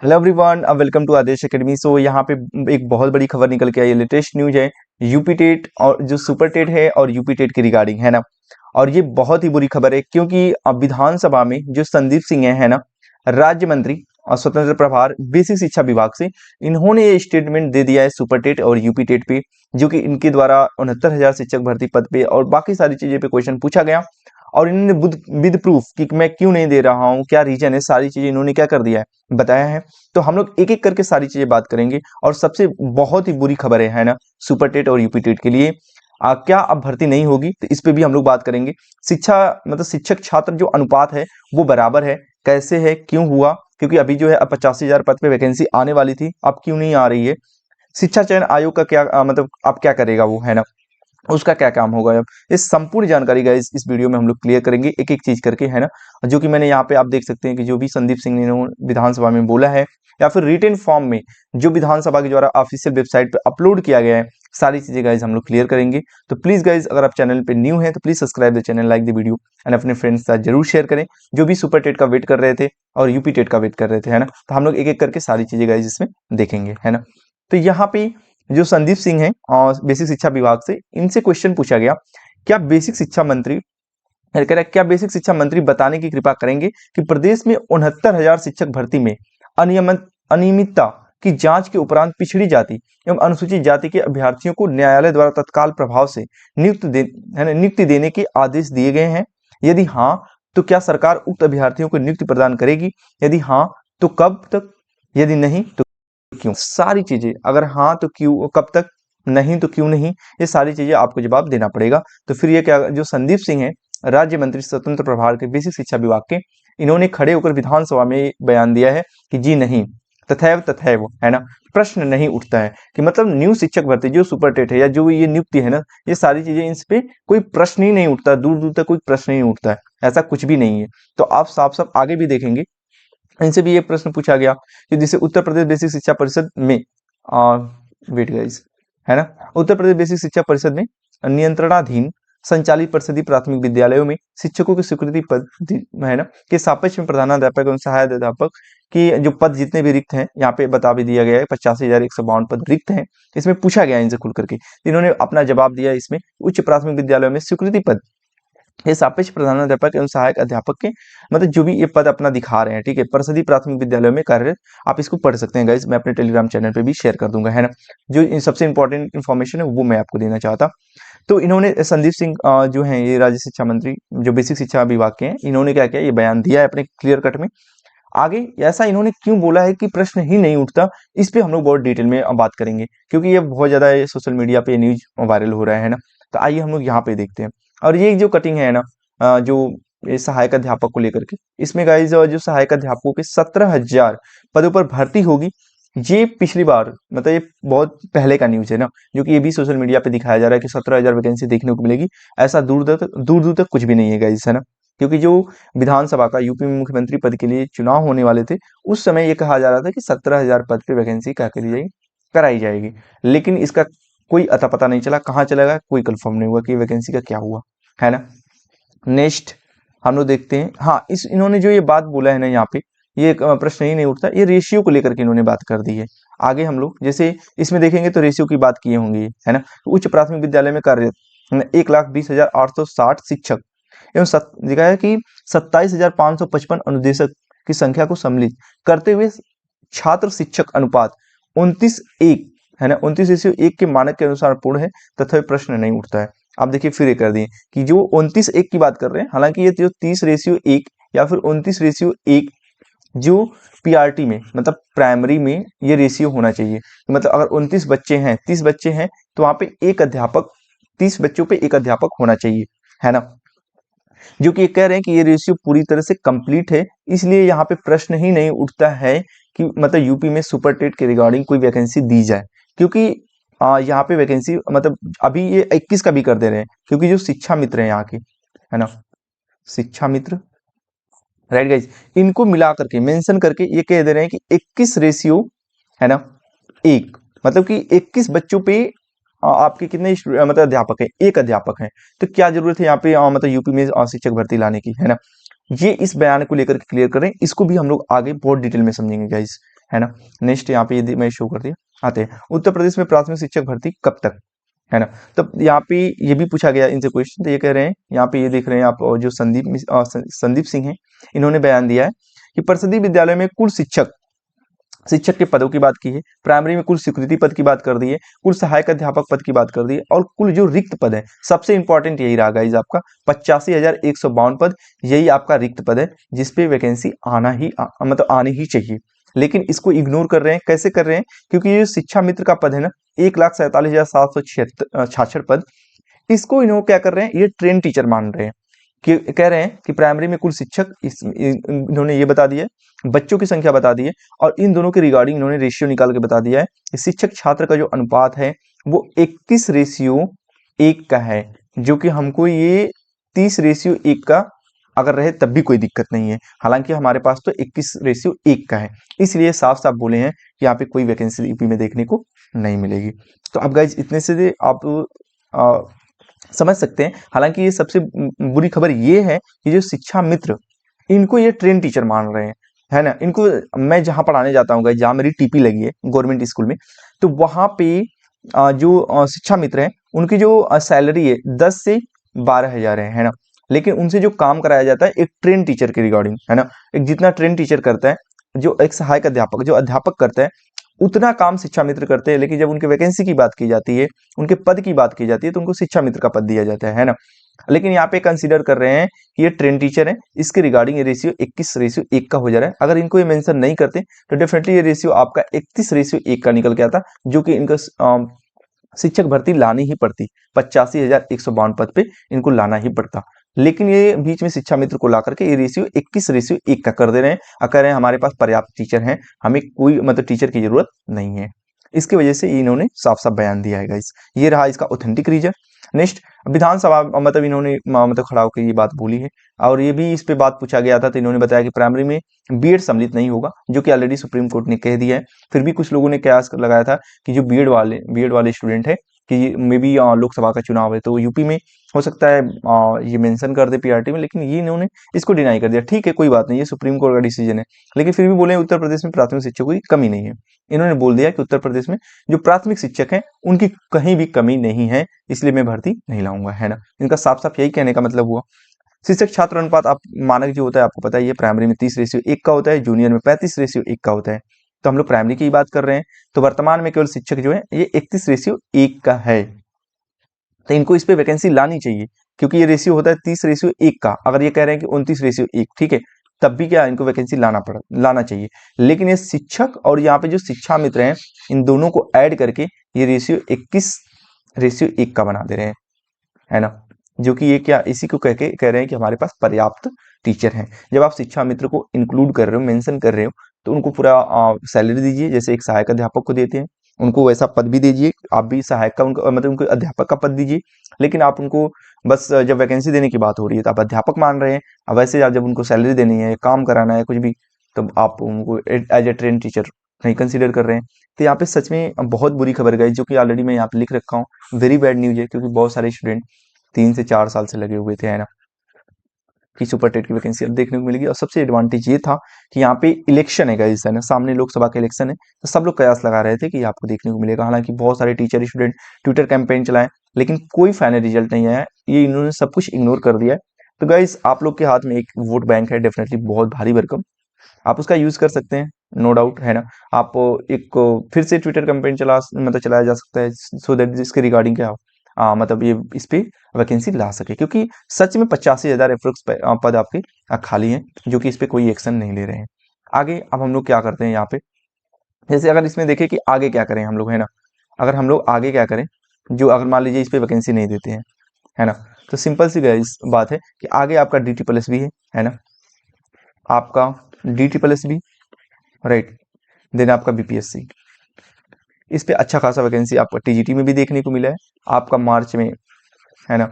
Hello everyone, welcome to Aadesh academy. So यहाँ पे एक बहुत बड़ी खबर निकल के आई है, लेटेस्ट न्यूज है। यूपी टेट और जो सुपर टेट है और यूपी टेट की रिगार्डिंग है ना। और ये बहुत ही बुरी खबर है क्योंकि अब विधानसभा में जो संदीप सिंह है ना, राज्य मंत्री और स्वतंत्र प्रभार बेसिक शिक्षा विभाग से, इन्होंने ये स्टेटमेंट दे दिया है सुपर टेट और यूपी टेट पे, जो कि इनके द्वारा 69,000 शिक्षक भर्ती पद पे और बाकी सारी चीजें पे क्वेश्चन पूछा गया। और इन्होंने विद प्रूफ कि मैं क्यों नहीं दे रहा हूँ, क्या रीजन है, सारी चीजें इन्होंने क्या कर दिया है, बताया है। तो हम लोग एक एक करके सारी चीजें बात करेंगे। और सबसे बहुत ही बुरी खबर है ना, सुपर टेट और यूपी टेट के लिए क्या अब भर्ती नहीं होगी, तो इस पे भी हम लोग बात करेंगे। शिक्षा मतलब शिक्षक छात्र जो अनुपात है वो बराबर है, कैसे है, क्यों हुआ, क्योंकि अभी जो है अब 85,000 पद पे वैकेंसी आने वाली थी, अब क्यों नहीं आ रही है। शिक्षा चयन आयोग का क्या मतलब अब क्या करेगा वो, है ना, उसका क्या काम होगा। अब इस संपूर्ण जानकारी गाइस इस वीडियो में हम लोग क्लियर करेंगे एक एक चीज करके, है ना। जो कि मैंने यहाँ पे आप देख सकते हैं कि जो भी संदीप सिंह ने विधानसभा में बोला है या फिर रिटन फॉर्म में जो विधानसभा के द्वारा ऑफिशियल वेबसाइट पे अपलोड किया गया है, सारी चीजें गाइज हम लोग क्लियर करेंगे। तो प्लीज गाइज, अगर आप चैनल पे न्यू है तो please subscribe the channel, like the video and अपने फ्रेंड्स के साथ जरूर शेयर करें, जो भी सुपर टेट का वेट कर रहे थे और यूपी टेट का वेट कर रहे थे, है ना। तो हम लोग एक एक करके सारी चीजें गाइज इसमें देखेंगे, है ना। तो यहाँ पे जो संदीप सिंह है और बेसिक शिक्षा विभाग से, इनसे क्वेश्चन पूछा गया, क्या बेसिक शिक्षा मंत्री कह रहा है, क्या बेसिक शिक्षा मंत्री बताने की कृपा करेंगे कि प्रदेश में 69,000 शिक्षक भर्ती में अनियमितता की जांच के उपरांत पिछड़ी जाति एवं अनुसूचित जाति के अभ्यर्थियों को न्यायालय द्वारा तत्काल प्रभाव से नियुक्ति देने के आदेश दिए गए हैं। यदि हाँ, तो क्या सरकार उक्त अभ्यर्थियों को नियुक्ति प्रदान करेगी? यदि हाँ, तो कब तक? यदि नहीं तो क्यों? सारी चीजें, अगर हाँ तो क्यों, कब तक, नहीं तो क्यों नहीं, ये सारी चीजें आपको जवाब देना पड़ेगा। तो फिर ये क्या, जो संदीप सिंह है राज्य मंत्री स्वतंत्र प्रभार के बेसिक शिक्षा विभाग के, इन्होंने खड़े होकर विधानसभा में बयान दिया है कि जी नहीं, तथैव तथैव, है ना, प्रश्न नहीं उठता है कि मतलब न्यू शिक्षक भर्ती जो सुपर टेट है या जो ये नियुक्ति है ना, ये सारी चीजें, इस पे कोई प्रश्न ही नहीं उठता, दूर दूर तक कोई प्रश्न नहीं उठता है, ऐसा कुछ भी नहीं है। तो आप साफ साफ आगे भी देखेंगे, इनसे भी ये प्रश्न पूछा गया कि जिसे उत्तर प्रदेश बेसिक शिक्षा परिषद में वेट गाइस, है ना, उत्तर प्रदेश बेसिक शिक्षा परिषद में नियंत्रणाधीन संचालित परिषदीय प्राथमिक विद्यालयों में शिक्षकों की स्वीकृति पद, है ना, के सापेक्ष में प्रधानाध्यापक एवं सहायक अध्यापक की जो पद जितने भी रिक्त हैं, यहाँ पे बता भी दिया गया है 85,152 पद रिक्त हैं। इसमें पूछा गया इनसे खुल करके, इन्होंने अपना जवाब दिया इसमें, उच्च प्राथमिक विद्यालयों में स्वीकृति पद ये सापेक्ष प्रधानाध्यापक एवं सहायक अध्यापक के, मतलब जो भी ये पद अपना दिखा रहे हैं, ठीक है, परिषदीय प्राथमिक विद्यालयों में कार्यरत। आप इसको पढ़ सकते हैं गाइज, मैं अपने टेलीग्राम चैनल पे भी शेयर कर दूंगा, है ना। जो सबसे इंपॉर्टेंट इन्फॉर्मेशन है वो मैं आपको देना चाहता। तो इन्होंने संदीप सिंह जो है ये राज्य शिक्षा मंत्री जो बेसिक शिक्षा विभाग के हैं, इन्होंने क्या किया, ये बयान दिया है अपने क्लियर कट में। आगे ऐसा इन्होंने क्यों बोला है कि प्रश्न ही नहीं उठता, इस पे हम लोग बहुत डिटेल में बात करेंगे, क्योंकि ये बहुत ज्यादा सोशल मीडिया पे न्यूज वायरल हो रहा है ना। तो आइए हम लोग यहाँ पे देखते हैं। और ये जो कटिंग है ना, जो ये सहायक अध्यापक को लेकर के, इसमें गाइज जो सहायक अध्यापकों के 17,000 पदों पर भर्ती होगी, ये पिछली बार मतलब ये बहुत पहले का न्यूज है ना, जो कि ये भी सोशल मीडिया पे दिखाया जा रहा है कि 17,000 वैकेंसी देखने को मिलेगी। ऐसा दूर दूर तक कुछ भी नहीं है गाइज, है ना। क्योंकि जो विधानसभा का यूपी में मुख्यमंत्री पद के लिए चुनाव होने वाले थे, उस समय ये कहा जा रहा था कि 17,000 पद पे वैकेंसी क्या करी जाएगी, कराई जाएगी। लेकिन इसका कोई अता पता नहीं चला, कहाँ चला गया कोई कंफर्म नहीं हुआ कि वैकेंसी का क्या हुआ, है ना। नेक्स्ट हम लोग देखते हैं, हाँ, इस इन्होंने जो ये बात बोला है ना यहाँ पे, ये एक प्रश्न ही नहीं उठता, ये रेशियो को लेकर के इन्होंने बात कर दी है। आगे हम लोग जैसे इसमें देखेंगे तो रेशियो की बात किए होंगे, है ना। तो उच्च प्राथमिक विद्यालय में कार्यरत 1,20,860 शिक्षक एवं देखा है कि 27,555 अनुदेशक की संख्या को सम्मिलित करते हुए छात्र शिक्षक अनुपात 29:1, है ना, 29:1 के मानक के अनुसार पूर्ण है तथा प्रश्न नहीं उठता है। आप देखिए फिर ये कर दिए कि जो 29:1 की बात कर रहे हैं, हालांकि ये जो 30:1 या फिर 29:1 जो पीआरटी में मतलब प्राइमरी में ये रेशियो होना चाहिए। मतलब अगर 29 बच्चे हैं, 30 बच्चे हैं, तो वहां पे एक अध्यापक, 30 बच्चों पे एक अध्यापक होना चाहिए, है ना। जो कि ये कह रहे हैं कि ये रेशियो पूरी तरह से कंप्लीट है, इसलिए यहाँ पे प्रश्न ही नहीं उठता है कि मतलब यूपी में सुपर टेट के रिगार्डिंग कोई वैकेंसी दी जाए, क्योंकि यहाँ पे वैकेंसी मतलब अभी ये 21 का भी कर दे रहे हैं, क्योंकि जो शिक्षा मित्र है यहाँ के, है ना, शिक्षा मित्र, राइट गाइज, इनको मिला करके मेंशन करके ये कह दे रहे हैं कि 21 रेशियो, है ना, एक, मतलब कि 21 बच्चों पे आपके कितने मतलब अध्यापक है, एक अध्यापक है। तो क्या जरूरत है यहाँ पे मतलब यूपी में शिक्षक भर्ती लाने की, है ना। ये इस बयान को लेकर के क्लियर करें, इसको भी हम लोग आगे बहुत डिटेल में समझेंगे गाइस, है ना। नेक्स्ट यहाँ पे ये मैं शो कर दिया। आते हैं उत्तर प्रदेश में प्राथमिक शिक्षक भर्ती कब तक, है ना। तो यहाँ पे ये भी पूछा गया इनसे क्वेश्चन, तो ये कह रहे हैं यहाँ पे ये देख रहे हैं आप, जो संदीप सिंह हैं, इन्होंने बयान दिया है कि परिषदीय विद्यालय में कुल शिक्षक के पदों की बात की है, प्राइमरी में कुल स्वीकृति पद की बात कर दी है, कुल सहायक अध्यापक पद की बात कर दी है, और कुल जो रिक्त पद है, सबसे इंपॉर्टेंट यही रहा गाइस आपका 85,152 पद, यही आपका रिक्त पद है जिसपे वैकेंसी मतलब आनी ही चाहिए। लेकिन इसको इग्नोर कर रहे हैं, कैसे कर रहे हैं, क्योंकि ये शिक्षा मित्र का पद है ना 1,47,766 पद, इसको इन्होंने क्या कर रहे हैं, ये ट्रेन टीचर मान रहे हैं कि कह रहे हैं कि प्राइमरी में कुल शिक्षक इन्होंने ये बता दिया है, बच्चों की संख्या बता दी है, और इन दोनों के रिगार्डिंग इन्होंने रेशियो निकाल के बता दिया है कि शिक्षक छात्र का जो अनुपात है वो 21:1 का है, जो कि हमको ये 30:1 का अगर रहे तब भी कोई दिक्कत नहीं है। हालांकि हमारे पास तो 21:1 का है, इसलिए साफ साफ बोले हैं कि यहाँ पे कोई वैकेंसी यूपी में देखने को नहीं मिलेगी। तो अब गाइज इतने से आप समझ सकते हैं। हालांकि ये सबसे बुरी खबर ये है कि जो शिक्षा मित्र, इनको ये ट्रेन टीचर मान रहे हैं, है ना। इनको मैं जहाँ पढ़ाने जाता हूँ, जहाँ मेरी टीपी लगी है गवर्नमेंट स्कूल में, तो वहाँ पे जो शिक्षा मित्र हैं उनकी जो सैलरी है 10 से 12 हज़ार है ना। लेकिन उनसे जो काम कराया जाता है एक ट्रेन टीचर के रिगार्डिंग, है ना, एक जितना ट्रेन टीचर करता है, जो एक सहायक अध्यापक जो अध्यापक करता है उतना काम शिक्षा मित्र करते हैं। लेकिन जब उनके वैकेंसी की बात की जाती है, उनके पद की बात की जाती है, तो उनको शिक्षा मित्र का पद दिया जाता है ना। लेकिन यहाँ पे कंसीडर कर रहे हैं कि ये ट्रेन टीचर है, इसके रिगार्डिंग ये रेशियो 21:1 का हो जा रहा है। अगर इनको ये मेंशन नहीं करते तो डेफिनेटली ये रेशियो आपका 31:1 का निकल के आता, जो कि इनका शिक्षक भर्ती लानी ही पड़ती, 85,152 पद पे इनको लाना ही पड़ता। लेकिन ये बीच में शिक्षा मित्र को ला करके ये रेशियो 21:1 का कर दे रहे हैं और कह रहे हैं हमारे पास पर्याप्त टीचर हैं, हमें कोई मतलब टीचर की जरूरत नहीं है। इसकी वजह से इन्होंने साफ साफ बयान दिया है गाइस। ये रहा इसका ऑथेंटिक रीजन। नेक्स्ट, विधानसभा मतलब इन्होंने मतलब खड़ा होकर ये बात बोली है, और ये भी इस पे बात पूछा गया था, तो इन्होंने बताया कि प्राइमरी में बीएड सम्मिलित नहीं होगा, जो कि ऑलरेडी सुप्रीम कोर्ट ने कह दिया है। फिर भी कुछ लोगों ने कयास लगाया था कि जो बीएड वाले स्टूडेंट है कि मे बी लोकसभा का चुनाव है तो यूपी में हो सकता है ये मेंशन कर दे पीआरटी में, लेकिन ये इन्होंने इसको डिनाई कर दिया। ठीक है, कोई बात नहीं, ये सुप्रीम कोर्ट का डिसीजन है। लेकिन फिर भी बोले उत्तर प्रदेश में प्राथमिक शिक्षकों की कमी नहीं है। इन्होंने बोल दिया कि उत्तर प्रदेश में जो प्राथमिक शिक्षक हैं उनकी कहीं भी कमी नहीं है, इसलिए मैं भर्ती नहीं लाऊंगा, है ना। इनका साफ साफ यही कहने का मतलब हुआ। शिक्षक छात्र अनुपात आप मानक जो होता है आपको पता ही है, प्राइमरी में 30:1 का होता है, जूनियर में 35:1 का होता है। तो हम लोग प्राइमरी की ही बात कर रहे हैं, तो वर्तमान में केवल शिक्षक जो है ये 31:1 का है। तो इनको इस पे वैकेंसी लानी चाहिए, क्योंकि ये रेशियो होता है 30:1 का। अगर ये कह रहे हैं कि 29:1, ठीक है, तब भी क्या इनको वैकेंसी लाना चाहिए। लेकिन ये शिक्षक और यहाँ पे जो शिक्षा मित्र हैं, इन दोनों को ऐड करके ये रेशियो 21:1 का बना दे रहे हैं, है ना। जो कि ये क्या इसी को कह रहे हैं कि हमारे पास पर्याप्त टीचर हैं। जब आप शिक्षा मित्र को इंक्लूड कर रहे हो, मेंशन कर रहे हो, तो उनको पूरा सैलरी दीजिए, जैसे एक सहायक अध्यापक को देते हैं, उनको वैसा पद भी दीजिए। आप भी सहायक का उनको मतलब उनको अध्यापक का पद दीजिए। लेकिन आप उनको बस जब वैकेंसी देने की बात हो रही है तो आप अध्यापक मान रहे हैं, अब वैसे आप जब उनको सैलरी देनी है, काम कराना है, कुछ भी, तब आप उनको एज ए ट्रेन टीचर नहीं कंसीडर कर रहे हैं। तो यहाँ पे सच में बहुत बुरी खबर गई, जो कि ऑलरेडी मैं यहाँ पे लिख रखा हूँ। वेरी बैड न्यूज है, क्योंकि बहुत सारे स्टूडेंट 3 से 4 साल से लगे हुए थे, है ना, कि सुपर टेट की वैकेंसी अब देखने को मिलेगी। और सबसे एडवांटेज ये था कि यहाँ पे इलेक्शन है गाइस, है ना, सामने लोकसभा का इलेक्शन है, तो सब लोग कयास लगा रहे थे कि आपको देखने को मिलेगा। हालांकि बहुत सारे टीचर स्टूडेंट ट्विटर कैंपेन चलाए, लेकिन कोई फाइनल रिजल्ट नहीं आया। ये इन्होंने सब कुछ इग्नोर कर दिया है। तो गाइस आप लोग के हाथ में एक वोट बैंक है, डेफिनेटली बहुत भारी भरकम, आप उसका यूज कर सकते हैं, नो डाउट, है ना। आप एक फिर से ट्विटर कैंपेन चलाया जा सकता है, सो दैट इसके रिगार्डिंग क्या मतलब ये इस पे वैकेंसी ला सके, क्योंकि सच में 85,000 एप्रोक्स पद आपके खाली हैं, जो कि इस पे कोई एक्शन नहीं ले रहे हैं। आगे अब हम लोग क्या करते हैं यहाँ पे, जैसे अगर इसमें देखें कि आगे क्या करें हम लोग, है ना, अगर हम लोग आगे क्या करें, जो अगर मान लीजिए इस पे वैकेंसी नहीं देते हैं, है ना, तो सिंपल सी गाइस बात है कि आगे आपका DT+ भी है ना, आपका DT+ भी, राइट, देन आपका BPSC, इस पे अच्छा खासा वैकेंसी आपका TGT में भी देखने को मिला है। आपका मार्च में, है ना,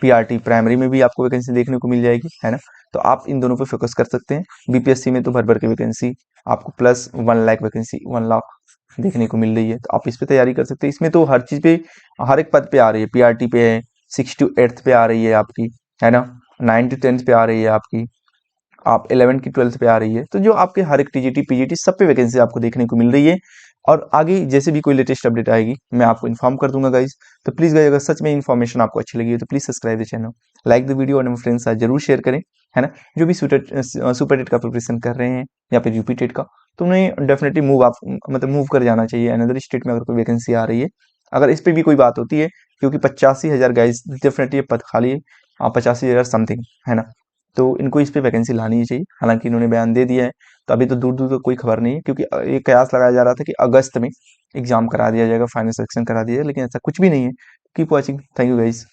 PRT प्राइमरी में भी आपको वैकेंसी देखने को मिल जाएगी, है ना। तो आप इन दोनों पे फोकस कर सकते हैं। BPSC में तो भर भर के वैकेंसी आपको प्लस 1 लाख वैकेंसी 1 लाख देखने को मिल रही है, तो आप इस पे तैयारी कर सकते हैं। इसमें तो हर चीज पे, हर एक पद पे आ रही है। PRT पे है, 6 to 8th पे आ रही है आपकी, है ना, 9 to 10th पे आ रही है आपकी, आप 11 की 12th पे आ रही है, तो जो आपके हर एक टीजीटी पीजीटी सब पे वैकेंसी आपको देखने को मिल रही है। और आगे जैसे भी कोई लेटेस्ट अपडेट आएगी मैं आपको इन्फॉर्म कर दूंगा गाइज। तो प्लीज़ गाइज, अगर सच में इन्फॉर्मेशन आपको अच्छी लगी है तो please subscribe the channel, like the video और फ्रेंड्स के साथ जरूर शेयर करें, है ना। जो भी सुपर टेट का प्रिपरेशन कर रहे हैं या फिर यूपी टेट का, तो उन्हें डेफिनेटली मूव आप मतलब मूव कर जाना चाहिए अनदर स्टेट में अगर कोई वैकेंसी आ रही है। अगर इस पर भी कोई बात होती है, क्योंकि 85,000 गाइज डेफिनेटली पद खाली है, 85,000 समथिंग, है ना। तो इनको इस पे वैकेंसी लानी ही चाहिए, हालांकि इन्होंने बयान दे दिया है। तो अभी तो दूर दूर तक कोई खबर नहीं है, क्योंकि ये कयास लगाया जा रहा था कि अगस्त में एग्जाम करा दिया जाएगा, फाइनल सिलेक्शन करा दिया जाएगा, लेकिन ऐसा कुछ भी नहीं है। Keep watching, thank you guys.